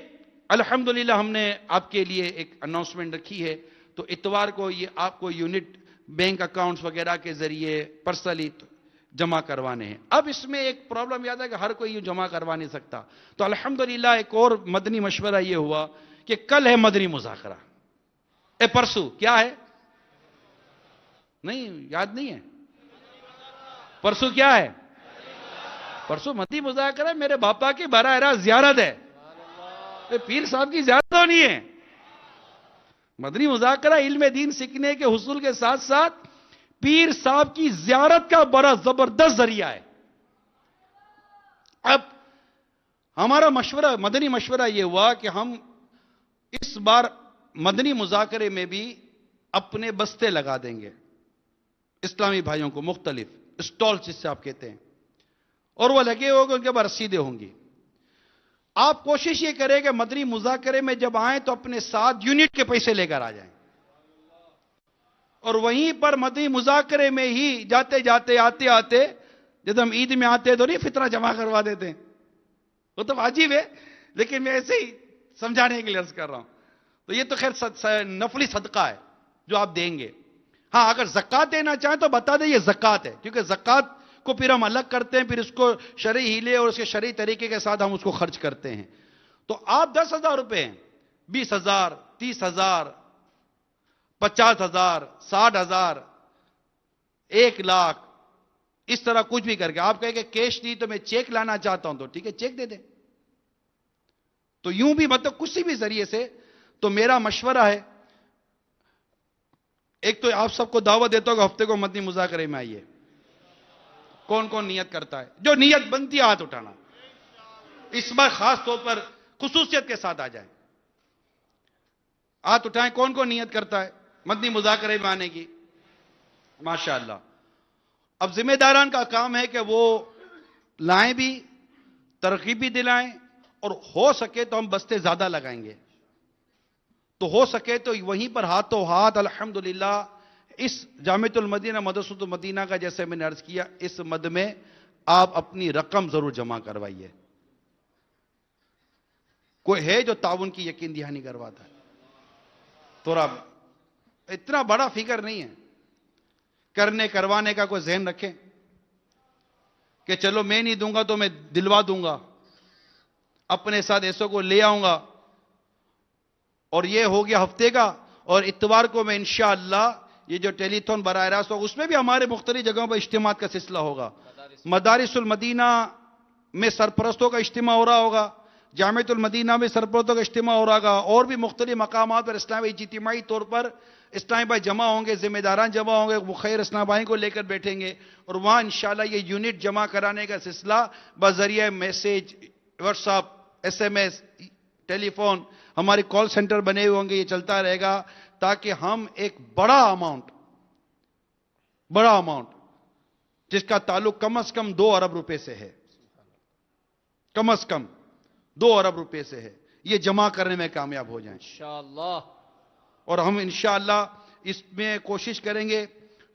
الحمدللہ ہم نے آپ کے لیے ایک اناؤنسمنٹ رکھی ہے. تو اتوار کو یہ آپ کو یونٹ بینک اکاؤنٹس وغیرہ کے ذریعے پرسنلی جمع کروانے ہیں. اب اس میں ایک پرابلم یاد ہے کہ ہر کوئی جمع کروا نہیں سکتا, تو الحمدللہ ایک اور مدنی مشورہ یہ ہوا کہ کل ہے مدنی مذاکرہ, پرسو کیا ہے, نہیں یاد نہیں ہے, پرسو کیا ہے, پرسو مدنی مذاکرہ میرے باپا کی براہ راست زیارت ہے, پیر صاحب کی زیارت ہونی ہے. مدنی مذاکرہ علم دین سیکھنے کے حصول کے ساتھ ساتھ پیر صاحب کی زیارت کا بڑا زبردست ذریعہ ہے. اب ہمارا مشورہ, مدنی مشورہ یہ ہوا کہ ہم اس بار مدنی مذاکرے میں بھی اپنے بستے لگا دیں گے اسلامی بھائیوں کو, مختلف اسٹال جس سے آپ کہتے ہیں, اور وہ لگے ہوگے, ان کے بعد رسیدیں ہوں گی. آپ کوشش یہ کریں کہ مدنی مذاکرے میں جب آئیں تو اپنے ساتھ یونٹ کے پیسے لے کر آ جائیں, اور وہیں پر مدنی مذاکرے میں ہی جاتے جاتے آتے آتے, جب ہم عید میں آتے تو نہیں فطرہ جمع کروا دیتے ہیں, وہ تو واجب ہے لیکن میں ایسے ہی سمجھانے کے لیے عرض کر رہا ہوں. تو یہ تو خیر نفلی صدقہ ہے جو آپ دیں گے. ہاں اگر زکوٰۃ دینا چاہیں تو بتا دیں یہ زکوٰۃ ہے, کیونکہ زکوٰۃ کو پھر ہم الگ کرتے ہیں, پھر اس کو شرعی ہیلے اور اس کے شرعی طریقے کے ساتھ ہم اس کو خرچ کرتے ہیں. تو آپ 10,000 روپے ہیں, 20,000, 30,000, 50,000, 60,000, 1,00,000, اس طرح کچھ بھی کر کے آپ کہیں کہ کیش نہیں تو میں چیک لانا چاہتا ہوں, تو ٹھیک ہے چیک دے دیں. تو یوں بھی مطلب کسی بھی ذریعے سے. تو میرا مشورہ ہے, ایک تو آپ سب کو دعوت دیتا ہوں کہ ہفتے کو مدنی مذاکرے میں آئیے. کون کون نیت کرتا ہے, جو نیت بنتی ہے ہاتھ اٹھانا, اس بار خاص طور پر خصوصیت کے ساتھ آ جائیں, ہاتھ اٹھائیں کون کون نیت کرتا ہے مدنی مذاکرے میں آنے کی. ماشاءاللہ. اب ذمہ داران کا کام ہے کہ وہ لائیں بھی, ترغیب بھی دلائیں, اور ہو سکے تو ہم بستے زیادہ لگائیں گے. تو ہو سکے تو وہیں پر ہاتھوں ہاتھ الحمدللہ اس جامعۃ المدینہ مدرسۃ المدینہ کا جیسے میں نے عرض کیا اس مد میں آپ اپنی رقم ضرور جمع کروائیے. کوئی ہے جو تعاون کی یقین دہانی کرواتا ہے؟ تھوڑا اتنا بڑا فکر نہیں ہے, کرنے کروانے کا کوئی ذہن رکھیں کہ چلو میں نہیں دوں گا تو میں دلوا دوں گا, اپنے ساتھ ایسوں کو لے آؤں گا. اور یہ ہو گیا ہفتے کا, اور اتوار کو میں انشاءاللہ یہ جو ٹیلی تھون براہ راست ہوگا اس میں بھی ہمارے مختلف جگہوں پر اجتماعات کا سلسلہ ہوگا. مدارس المدینہ میں سرپرستوں کا اجتماع ہو رہا ہوگا, جامعۃ المدینہ میں سرپرستوں کا اجتماع ہو رہا گا، اور بھی مختلف مقامات پر اسلامی اجتماعی طور پر اسلامی بھائی جمع ہوں گے، ذمہ داران جمع ہوں گے، مخیر اسلام بھائی کو لے کر بیٹھیں گے، اور وہاں انشاءاللہ یہ یونٹ جمع کرانے کا سلسلہ بذریعہ message, WhatsApp, S M S, telephone, ہمارے کال سینٹر بنے ہوئے ہوں گے، یہ چلتا رہے گا تاکہ ہم ایک بڑا اماؤنٹ جس کا تعلق کم از کم 2 ارب روپے سے ہے، کم از کم 2 ارب روپے سے ہے، یہ جمع کرنے میں کامیاب ہو جائیں انشاءاللہ۔ اور ہم انشاءاللہ اس میں کوشش کریں گے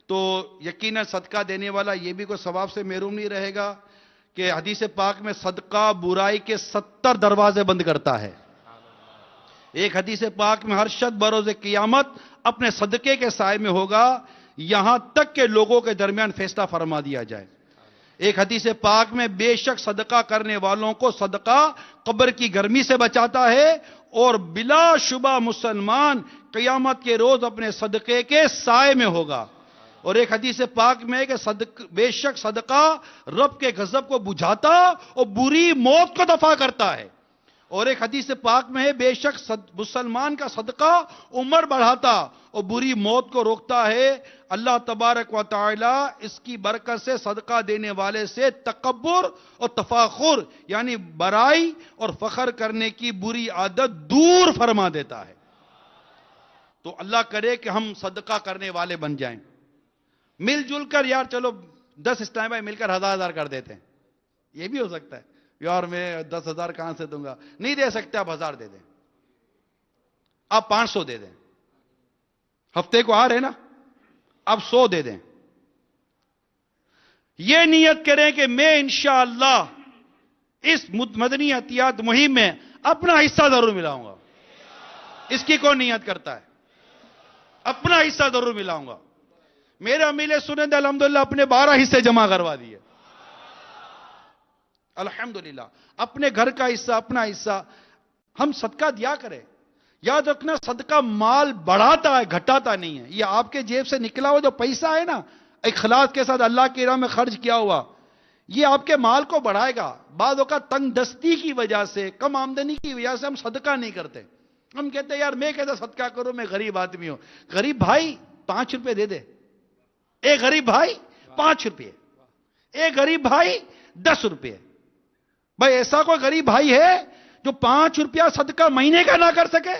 تو یقیناً صدقہ دینے والا یہ بھی کوئی ثواب سے محروم نہیں رہے گا کہ حدیث پاک میں صدقہ برائی کے 70 دروازے بند کرتا ہے۔ ایک حدیث پاک میں ہر شخص بروز قیامت اپنے صدقے کے سائے میں ہوگا یہاں تک کہ لوگوں کے درمیان فیصلہ فرما دیا جائے۔ ایک حدیث پاک میں بے شک صدقہ کرنے والوں کو صدقہ قبر کی گرمی سے بچاتا ہے اور بلا شبہ مسلمان قیامت کے روز اپنے صدقے کے سائے میں ہوگا۔ اور ایک حدیث پاک میں کہ بے شک صدقہ رب کے غضب کو بجھاتا اور بری موت کو دفع کرتا ہے۔ اور ایک حدیث پاک میں ہے بے شک مسلمان کا صدقہ عمر بڑھاتا اور بری موت کو روکتا ہے۔ اللہ تبارک و تعالی اس کی برکت سے صدقہ دینے والے سے تکبر اور تفاخر یعنی برائی اور فخر کرنے کی بری عادت دور فرما دیتا ہے۔ تو اللہ کرے کہ ہم صدقہ کرنے والے بن جائیں، مل جل کر یار چلو 10 اسلامی بھائی مل کر 1000 کر دیتے ہیں، یہ بھی ہو سکتا ہے یار میں 10,000 کہاں سے دوں گا، نہیں دے سکتے آپ 1000 دے دیں، آپ 500 دے دیں، ہفتے کو آ رہے نا آپ 100 دے دیں، یہ نیت کریں کہ میں انشاءاللہ اس مدنی عطیات مہم میں اپنا حصہ ضرور ملاؤں گا۔ اس کی کون نیت کرتا ہے؟ اپنا حصہ ضرور ملاؤں گا۔ میرے امیل سنت الحمدللہ اپنے 12 حصے جمع کروا دیے الحمدللہ، اپنے گھر کا حصہ، اپنا حصہ ہم صدقہ دیا کریں۔ یاد رکھنا صدقہ مال بڑھاتا ہے، گھٹاتا نہیں ہے۔ یہ آپ کے جیب سے نکلا ہوا جو پیسہ ہے نا اخلاص کے ساتھ اللہ کی راہ میں خرچ کیا ہوا، یہ آپ کے مال کو بڑھائے گا۔ بعض اوقات تنگ دستی کی وجہ سے، کم آمدنی کی وجہ سے ہم صدقہ نہیں کرتے، ہم کہتے ہیں یار میں کیسا صدقہ کروں، میں غریب آدمی ہوں۔ غریب بھائی 5 روپے دے دے، ایک غریب بھائی 5 روپے، ایک غریب بھائی 10 روپے۔ بھائی ایسا کوئی غریب بھائی ہے جو 5 روپیہ صدقہ مہینے کا نہ کر سکے،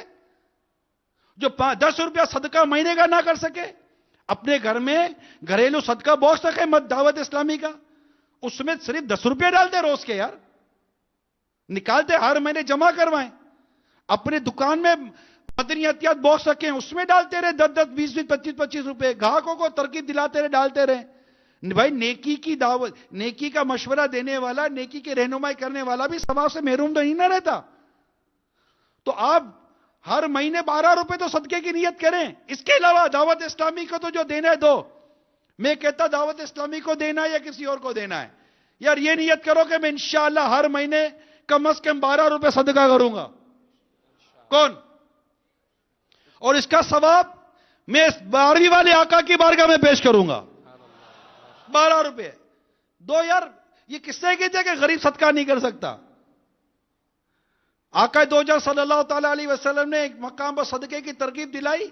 جو 10 روپیہ صدقہ مہینے کا نہ کر سکے؟ اپنے گھر میں گھریلو صدقہ باکس رکھے مت دعوت اسلامی کا، اس میں صرف 10 روپیہ ڈالتے روز کے، یار نکالتے ہر مہینے جمع کروائیں۔ اپنے دکان میں مدنی عطیات باکس رکھیں، اس میں ڈالتے رہے 10 20 25 روپے، گاہکوں کو ترغیب دلاتے رہے، ڈالتے رہے۔ بھائی نیکی کی دعوت، نیکی کا مشورہ دینے والا، نیکی کی رہنمائی کرنے والا بھی ثواب سے محروم تو نہیں نہ رہتا۔ تو آپ ہر مہینے 12 روپے تو صدقے کی نیت کریں۔ اس کے علاوہ دعوت اسلامی کو تو جو دینا ہے دو، میں کہتا دعوت اسلامی کو دینا ہے یا کسی اور کو دینا ہے، یار یہ نیت کرو کہ میں انشاءاللہ ہر مہینے کم از کم 12 روپے صدقہ کروں گا۔ کون؟ اور اس کا ثواب میں 12ویں والے آقا کی بارگاہ میں پیش کروں گا۔ 12 روپے دو یار، یہ کس سے کہتے ہیں کہ غریب صدقہ نہیں کر سکتا؟ آقا دو جہاں صلی اللہ تعالی علیہ وسلم نے ایک مقام پر صدقے کی ترغیب دلائی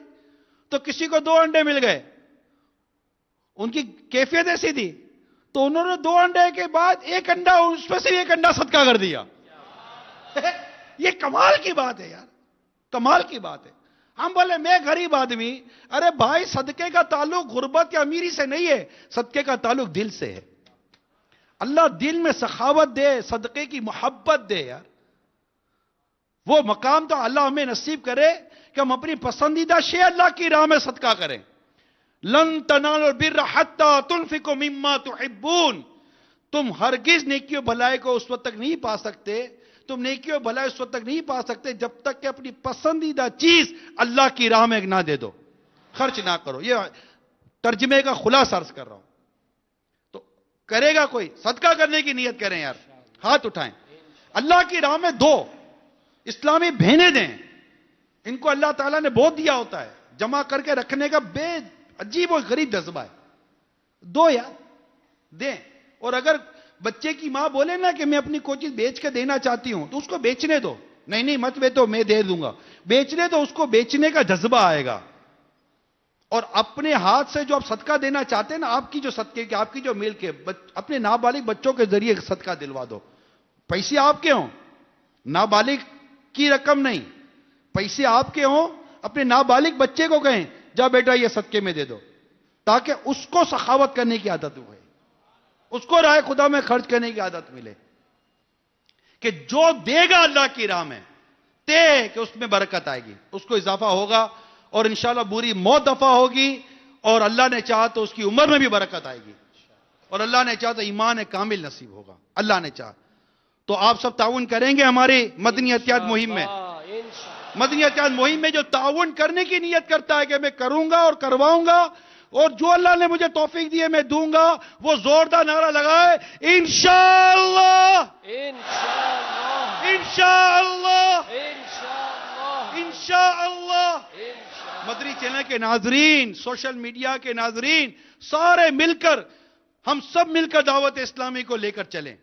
تو کسی کو 2 انڈے مل گئے، ان کی کیفیت ایسی تھی تو انہوں نے 2 انڈے کے بعد 1 انڈا، اس میں سے 1 انڈا صدقہ کر دیا۔ یہ کمال کی بات ہے یار، کمال کی بات ہے۔ ہم بولے میں غریب آدمی، ارے بھائی صدقے کا تعلق غربت یا امیری سے نہیں ہے، صدقے کا تعلق دل سے ہے۔ اللہ دل میں سخاوت دے، صدقے کی محبت دے یار، وہ مقام تو اللہ ہمیں نصیب کرے کہ ہم اپنی پسندیدہ شے اللہ کی راہ میں صدقہ کریں۔ لن تنالوا البر حتى تنفقوا مما تحبون، تم ہرگز نیکی و بھلائی کو اس وقت تک نہیں پا سکتے، تم نیکی و بھلائی اس وقت تک نہیں پا سکتے جب تک کہ اپنی پسندیدہ چیز اللہ کی راہ میں نہ دے دو، خرچ نہ کرو۔ یہ ترجمے کا خلاصہ عرض کر رہا ہوں۔ تو کرے گا کوئی صدقہ کرنے کی نیت کریں یار، ہاتھ اٹھائیں، اللہ کی راہ میں دو۔ اسلامی بہنیں دیں، ان کو اللہ تعالیٰ نے بہت دیا ہوتا ہے، جمع کر کے رکھنے کا بے عجیب و غریب جذبہ ہے، دو یار دیں۔ اور اگر بچے کی ماں بولے نا کہ میں اپنی کوئی چیز بیچ کے دینا چاہتی ہوں تو اس کو بیچنے دو. نہیں مت بیچو, میں دے دوں گا. بیچنے دو, اس کو بیچنے کا جذبہ آئے گا. اور اپنے ہاتھ سے جو آپ صدقہ دینا چاہتے ہیں نا, آپ کی جو صدقے کی, آپ کی جو ملک ہے, اپنے نابالغ بچوں کے ذریعے صدقہ دلوا دو. پیسے آپ کے ہوں, نابالغ کی رقم نہیں, پیسے آپ کے ہوں, اپنے نابالغ بچے کو کہیں جا بیٹا یہ صدقے میں دے دو, تاکہ اس کو سخاوت کرنے کی عادت ہوئے, اس کو راہ خدا میں خرچ کرنے کی عادت ملے. کہ جو دے گا اللہ کی راہ میں تے کہ اس میں برکت آئے گی, اس کو اضافہ ہوگا, اور انشاءاللہ بری موت دفع ہوگی, اور اللہ نے چاہا تو اس کی عمر میں بھی برکت آئے گی, اور اللہ نے چاہا تو ایمان کامل نصیب ہوگا. اللہ نے چاہا تو آپ سب تعاون کریں گے ہماری مدنی احتیاط مہم میں. مدنی احتیاط مہم میں جو تعاون کرنے کی نیت کرتا ہے کہ میں کروں گا اور کرواؤں گا, اور جو اللہ نے مجھے توفیق دی ہے میں دوں گا, وہ زوردار نعرہ لگائے انشاءاللہ انشاءاللہ انشاءاللہ انشاءاللہ. مدنی چینل کے ناظرین, سوشل میڈیا کے ناظرین, سارے مل کر, ہم سب مل کر دعوت اسلامی کو لے کر چلیں.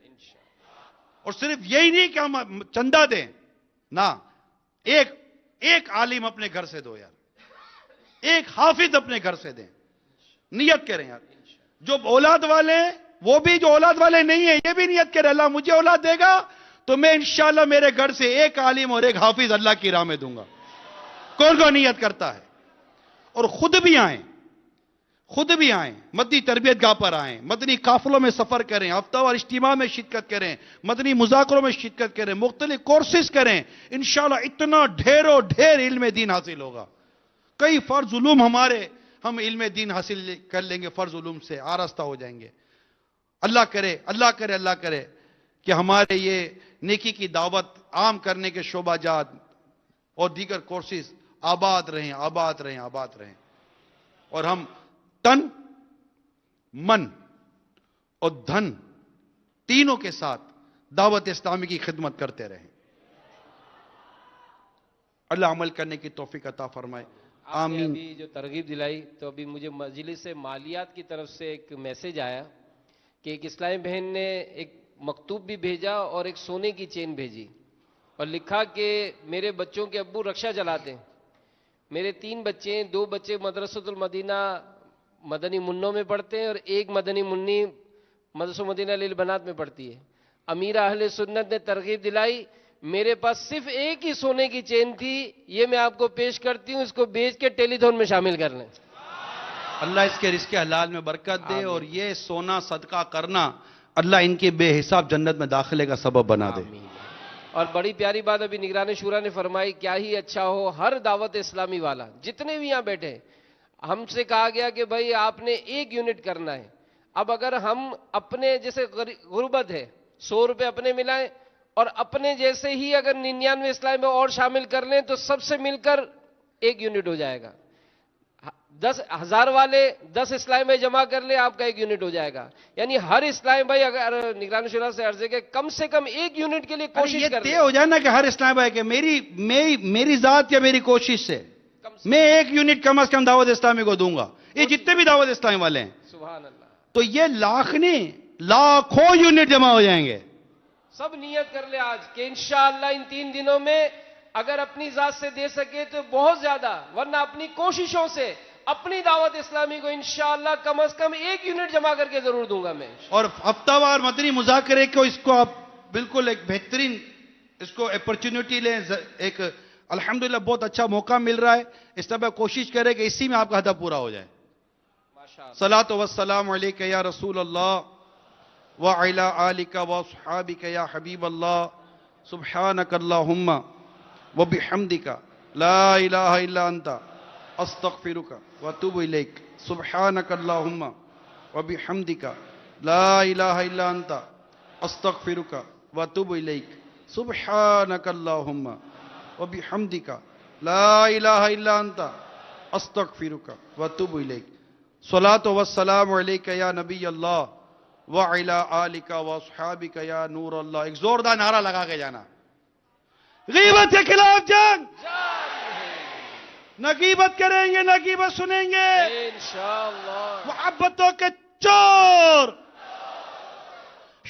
اور صرف یہی نہیں کہ ہم چندہ دیں, نہ, ایک عالم اپنے گھر سے دو یار, ایک حافظ اپنے گھر سے دیں. نیت کریں یار. جو اولاد والے ہیں وہ بھی, جو اولاد والے نہیں ہیں یہ بھی نیت کریں, اللہ مجھے اولاد دے گا تو میں انشاءاللہ میرے گھر سے ایک عالم اور ایک حافظ اللہ کی راہ میں دوں گا. کون نیت کرتا ہے؟ اور خود بھی آئیں, مدنی تربیت گاہ پر آئیں, مدنی قافلوں میں سفر کریں, ہفتہ وار اجتماع میں شرکت کریں, مدنی مذاکروں میں شرکت کریں, مختلف کورسز کریں. انشاءاللہ اتنا ڈھیر علم دین حاصل ہوگا. کئی فرض علوم ہمارے, ہم علم دین حاصل کر لیں گے, فرض علوم سے آراستہ ہو جائیں گے. اللہ کرے کہ ہمارے یہ نیکی کی دعوت عام کرنے کے شعبہ جات اور دیگر کورسز آباد رہیں, اور ہم تن, من اور دھن تینوں کے ساتھ دعوت اسلامی کی خدمت کرتے رہیں. اللہ عمل کرنے کی توفیق عطا فرمائے. آمین. ابھی جو ترغیب دلائی, تو ابھی مجھے مجلس مالیات کی طرف سے ایک میسج آیا کہ ایک اسلامی بہن نے ایک مکتوب بھی بھیجا اور ایک سونے کی چین بھیجی, اور لکھا کہ میرے بچوں کے ابو رکشہ چلاتے ہیں, میرے 3 بچے ہیں, 2 بچے مدرسۃ المدینہ مدنی منوں میں پڑھتے ہیں, اور ایک مدنی منی مدرسۃ المدینہ للبنات میں پڑھتی ہے. امیر اہل سنت نے ترغیب دلائی, میرے پاس صرف ایک ہی سونے کی چین تھی, یہ میں آپ کو پیش کرتی ہوں, اس کو بیچ کے ٹیلی تھون میں شامل کر لیں. اللہ اس کے رزق حلال میں برکت دے, اور یہ سونا صدقہ کرنا اللہ ان کے بے حساب جنت میں داخلے کا سبب بنا دے. اور بڑی پیاری بات ابھی نگران شورا نے فرمائی, کیا ہی اچھا ہو ہر دعوت اسلامی والا جتنے بھی یہاں بیٹھے, ہم سے کہا گیا کہ بھائی آپ نے 1 یونٹ کرنا ہے. اب اگر ہم اپنے جیسے غربت ہے 100 روپے اپنے ملائیں, اور اپنے جیسے ہی اگر 99 اسلامی میں اور شامل کر لیں تو سب سے مل کر 1 یونٹ ہو جائے گا. 10,000 والے 10 اسلامی میں جمع کر لیں, آپ کا 1 یونٹ ہو جائے گا. یعنی ہر اسلامی بھائی, اگر نگران شورا سے عرض ہے کہ کم سے کم 1 یونٹ کے لیے کوشش کر لیں. یہ ہو جائے نا کہ ہر اسلامی بھائی کہ میری ذات یا میری کوشش سے میں 1 یونٹ کم از کم دعوت اسلامی کو دوں گا. یہ جتنے بھی دعوت اسلامی والے ہیں, سبحان اللہ, تو یہ لاکھوں یونٹ جمع ہو جائیں گے. سب نیت کر لے آج کہ انشاءاللہ ان 3 دنوں میں اگر اپنی ذات سے دے سکے تو بہت زیادہ, ورنہ اپنی کوششوں سے اپنی دعوت اسلامی کو انشاءاللہ کم از کم 1 یونٹ جمع کر کے ضرور دوں گا میں. اور ہفتہ وار مدنی مذاکرے کو, اس کو آپ بالکل ایک بہترین اس کو اپرچونٹی لیں. ایک الحمدللہ بہت اچھا موقع مل رہا ہے, اس طرح کوشش کریں کہ اسی میں آپ کا ہدف پورا ہو جائے. صلاۃ و السلام علیک یا رسول اللہ وعلی آلک واصحابک یا حبیب اللہ, سبحانک اللہم وبحمدک لا الہ الا انت استغفرک واتوب الیک. سبحانک اللہم وبحمدک لا الہ الا انت استغفرک واتوب الیک. سبحانک اللہم وبحمدک لا الہ الا انت استغفرک واتوب الیک. صلاۃ و السلام علیک یا نبی اللہ وعلی آلک واصحابک یا نور اللہ. ایک زوردار نعرہ لگا کے جانا. غیبت کے خلاف جنگ, نہ غیبت کریں گے نہ غیبت سنیں گے انشاءاللہ. محبتوں کے چور,